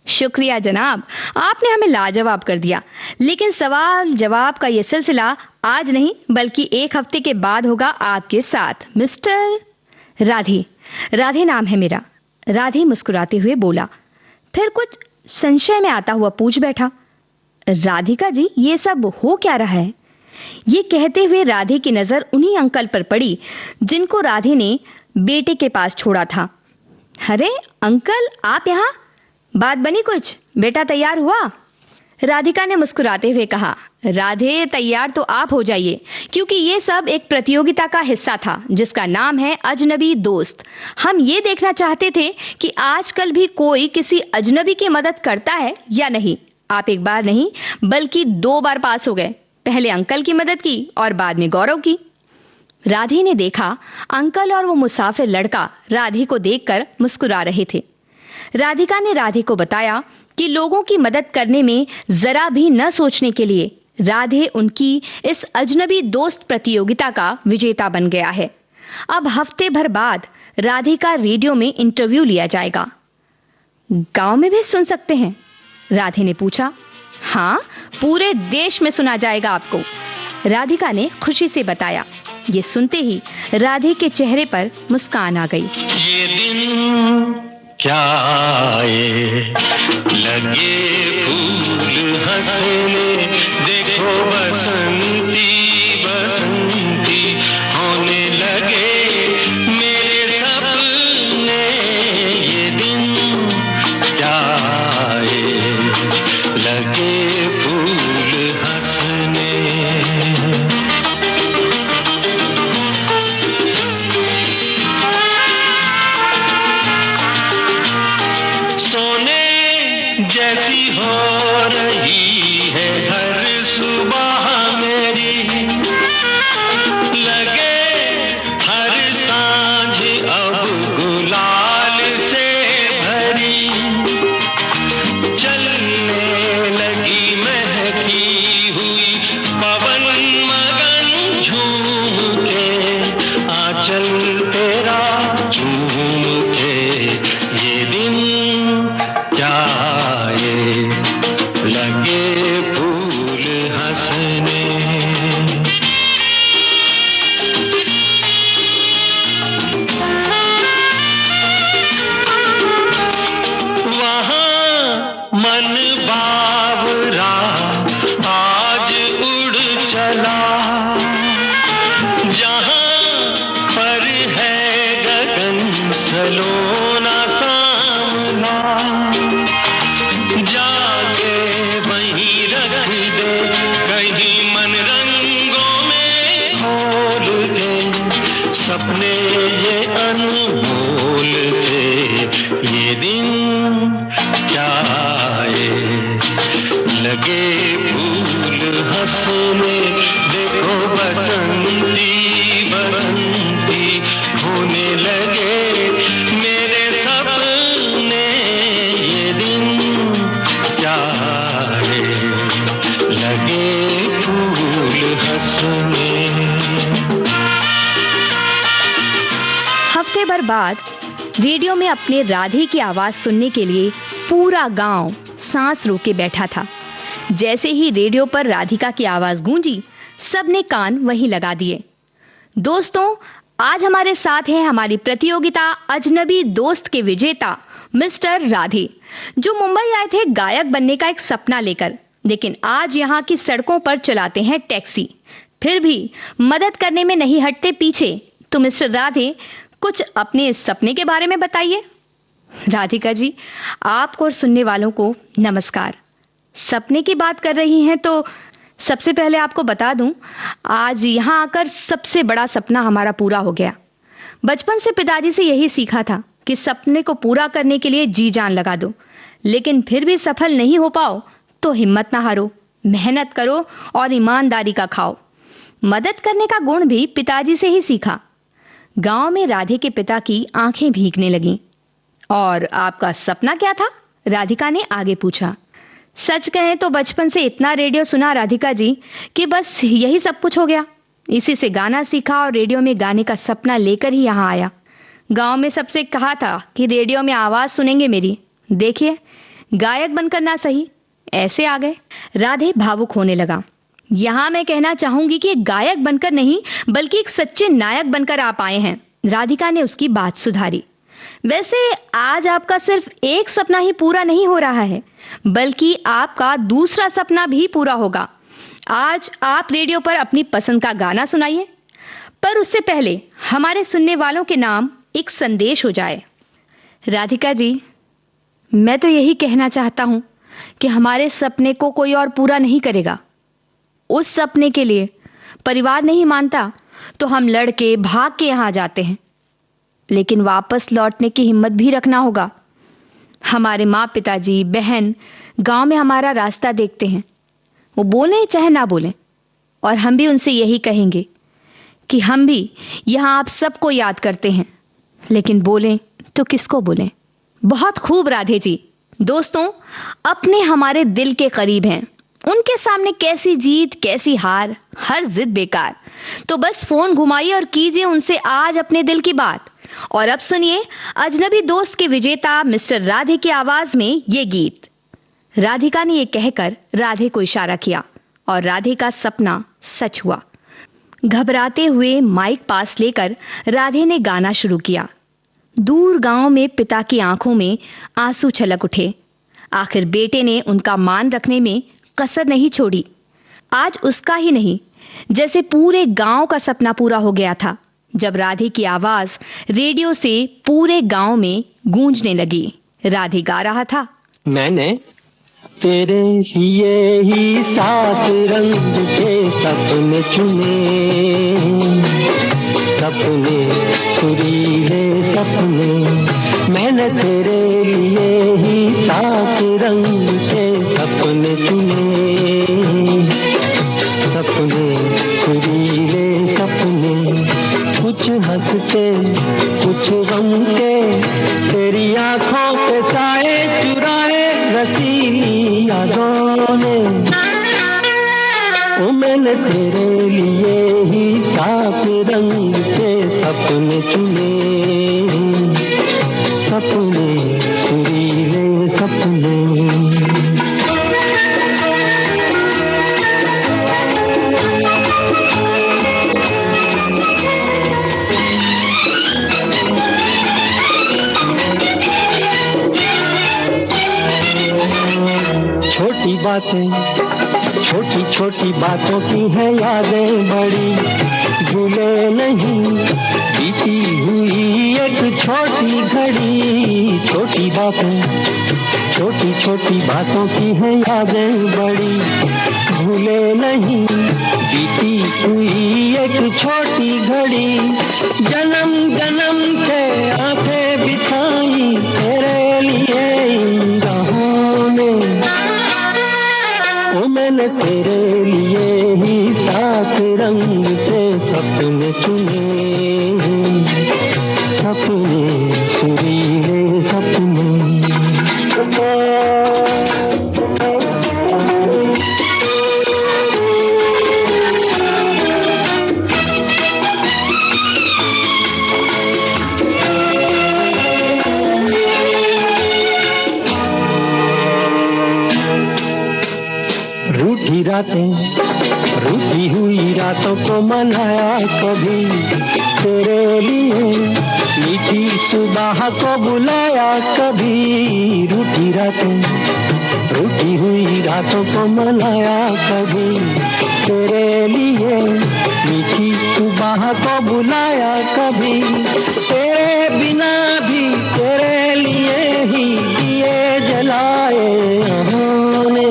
शुक्रिया जनाब, आपने हमें लाजवाब कर दिया, लेकिन सवाल जवाब का यह सिलसिला आज नहीं बल्कि एक हफ्ते के बाद होगा आपके साथ मिस्टर राधे। राधे नाम है मेरा। राधे मुस्कुराते हुए बोला, फिर कुछ संशय में आता हुआ पूछ बैठा, राधिका जी ये सब हो क्या रहा है? ये कहते हुए राधे की नजर उन्हीं अंकल पर पड़ी जिनको राधे ने बेटे के पास छोड़ा था। अरे अंकल, आप यहाँ? बात बनी कुछ? बेटा तैयार हुआ? राधिका ने मुस्कुराते हुए कहा, राधे तैयार तो आप हो जाइए, क्योंकि ये सब एक प्रतियोगिता का हिस्सा था जिसका नाम है अजनबी दोस्त। हम ये देखना चाहते थे कि आजकल भी कोई किसी अजनबी की मदद करता है या नहीं। आप एक बार नहीं बल्कि 2 बार पास हो गए, पहले अंकल की मदद की और बाद में गौरव की। राधे ने देखा अंकल और वो मुसाफिर लड़का राधे को देखकर मुस्कुरा रहे थे। राधिका ने राधे को बताया कि लोगों की मदद करने में जरा भी न सोचने के लिए राधे उनकी इस अजनबी दोस्त प्रतियोगिता का विजेता बन गया है। अब हफ्ते भर बाद राधे का रेडियो में इंटरव्यू लिया जाएगा। गांव में भी सुन सकते हैं? राधे ने पूछा। हाँ, पूरे देश में सुना जाएगा आपको, राधिका ने खुशी से बताया। ये सुनते ही राधे के चेहरे पर मुस्कान आ गई। ये दिन क्या आए, लगे फूल हंसने, देखो बसंती बसंती होने लगे मेरे सपने। ये दिन क्या आए, लगे फूल हंसने। जैसी हो रही है हर सुबह मेरी, लगे हर सांझ अब गुलाल से भरी। चलने लगी महकी हुई पवन मगन झूम के, आंचल तेरा झूम के। ये दिन क्या आए, लगे क्या आए, लगे फूल हंसने, देखो बसंती बसंती होने लगे मेरे सपने, ये दिन क्या आए, लगे फूल हंसने। हफ्ते भर बाद रेडियो में अपने राधे की आवाज सुनने के लिए पूरा गांव सांस रोके बैठा था। जैसे ही रेडियो पर राधिका की आवाज गूंजी, सबने कान वहीं लगा दिए। दोस्तों, आज हमारे साथ हैं हमारी प्रतियोगिता अजनबी दोस्त के विजेता मिस्टर राधे, जो मुंबई आए थे गायक बनने का एक सपना लेकर, लेकिन आज यहाँ की सड़कों पर चलाते हैं टैक्सी। फिर भी मदद करने में नहीं हटते पीछे। तो मिस्टर राधे, कुछ अपने इस सपने के बारे में बताइए। राधिका जी, आपको और सुनने वालों को नमस्कार। सपने की बात कर रही हैं तो सबसे पहले आपको बता दूं, आज यहाँ आकर सबसे बड़ा सपना हमारा पूरा हो गया। बचपन से पिताजी से यही सीखा था कि सपने को पूरा करने के लिए जी जान लगा दो, लेकिन फिर भी सफल नहीं हो पाओ तो हिम्मत ना हारो, मेहनत करो और ईमानदारी का खाओ। मदद करने का गुण भी पिताजी से ही सीखा। गांव में राधे के पिता की आंखें भीगने लगीं। और आपका सपना क्या था? राधिका ने आगे पूछा। सच कहें तो बचपन से इतना रेडियो सुना राधिका जी कि बस यही सब कुछ हो गया। इसी से गाना सीखा और रेडियो में गाने का सपना लेकर ही यहाँ आया। गांव में सबसे कहा था कि रेडियो में आवाज सुनेंगे मेरी, देखिए गायक बनकर ना सही ऐसे आ गए। राधे भावुक होने लगा। यहाँ मैं कहना चाहूंगी कि गायक बनकर नहीं बल्कि एक सच्चे नायक बनकर आप आए हैं। राधिका ने उसकी बात सुधारी। वैसे आज आपका सिर्फ एक सपना ही पूरा नहीं हो रहा है, बल्कि आपका दूसरा सपना भी पूरा होगा। आज आप रेडियो पर अपनी पसंद का गाना सुनाइए, पर उससे पहले हमारे सुनने वालों के नाम एक संदेश हो जाए। राधिका जी, मैं तो यही कहना चाहता हूं कि हमारे सपने को कोई और पूरा नहीं करेगा। उस सपने के लिए परिवार नहीं मानता तो हम लड़के भाग के यहां जाते हैं, लेकिन वापस लौटने की हिम्मत भी रखना होगा। हमारे माँ पिताजी बहन गांव में हमारा रास्ता देखते हैं, वो बोलें चाहे ना बोलें, और हम भी उनसे यही कहेंगे कि हम भी यहां आप सबको याद करते हैं, लेकिन बोलें तो किसको बोलें। बहुत खूब राधे जी। दोस्तों, अपने हमारे दिल के करीब हैं, उनके सामने कैसी जीत कैसी हार, हर जिद बेकार। तो बस फोन घुमाइए और कीजिए उनसे आज अपने दिल की बात। और अब सुनिए अजनबी दोस्त के विजेता मिस्टर राधे की आवाज में ये गीत। राधिका ने ये कहकर राधे को इशारा किया और राधे का सपना सच हुआ। घबराते हुए माइक पास लेकर राधे ने गाना शुरू किया। दूर गांव में पिता की आंखों में आंसू छलक उठे। आखिर बेटे ने उनका मान रखने में कसर नहीं छोड़ी। आज उसका ही नहीं, जैसे पूरे गांव का सपना पूरा हो गया था जब राधे की आवाज रेडियो से पूरे गांव में गूंजने लगी। राधे गा रहा था। मैंने तेरे लिए ही 7 रंग के सपने चुने, सपने सुरीले सपने। मैंने तेरे लिए ही 7 रंग के सपने चुने, सपने सुरीले सपने। कुछ हंसते कुछ गम के, तेरी आंखों के साए चुराए रसीली यादों ने। ओ मैंने तेरे लिए ही 7 रंग के सपने चुने, सपने सुरीले सपने। छोटी बातें छोटी छोटी बातों की हैं यादें बड़ी, भूले नहीं बीती हुई एक छोटी घड़ी। छोटी बातें छोटी छोटी बातों की हैं यादें बड़ी, भूले नहीं बीती हुई एक छोटी घड़ी। जन्म जन्म से आंखें बिछाई तेरे लिए मैंने तेरे लिए ही 7 रंग के सपने चुने, सपने सुरीले सपने। रूठी रातें, रूठी हुई रातों को मनाया कभी तेरे लिए, मीठी सुबह को बुलाया कभी। रूठी रातें, रूठी हुई रातों को मनाया कभी तेरे लिए, मीठी सुबह को बुलाया कभी। तेरे बिना भी तेरे लिए ही दिए जलाए हमने,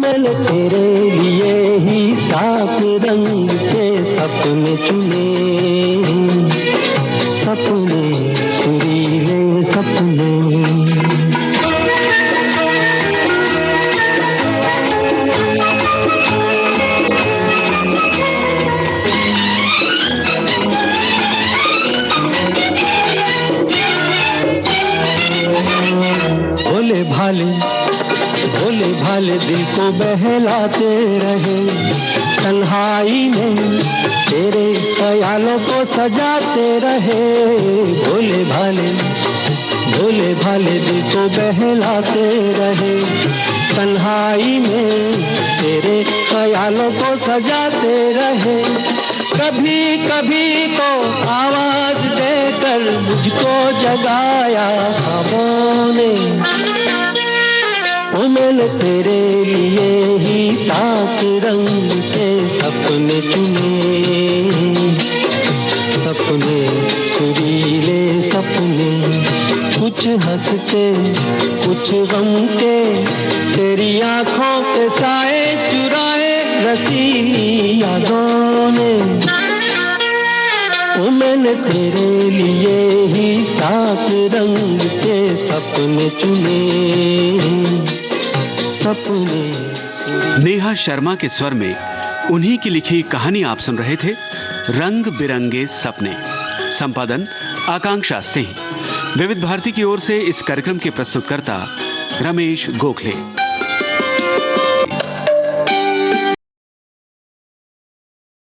मैंने तेरे लिए ही 7 रंग के सपने चुने, सपने सुरीले सपने। भोले भाले, भोले भाले दिल को बहलाते रहे, तन्हाई में तेरे ख्यालों को सजाते रहे। भोले भाले, भोले भाले दिल को बहलाते रहे, तन्हाई में तेरे ख्यालों को सजाते रहे। कभी कभी तो आवाज देकर मुझको जगाया ख्वाबों ने, मैंने तेरे लिए ही 7 रंग के सपने चुने, सपने सुरीले सपने। कुछ हंसते कुछ गम के, तेरी आंखों के साए चुराए रसीली यादों ने, मैंने तेरे लिए ही 7 रंग के सपने चुने, सपने। नेहा शर्मा के स्वर में उन्हीं की लिखी कहानी आप सुन रहे थे, रंग बिरंगे सपने। संपादन आकांक्षा सिंह। विविध भारती की ओर से इस कार्यक्रम के प्रस्तुतकर्ता रमेश गोखले।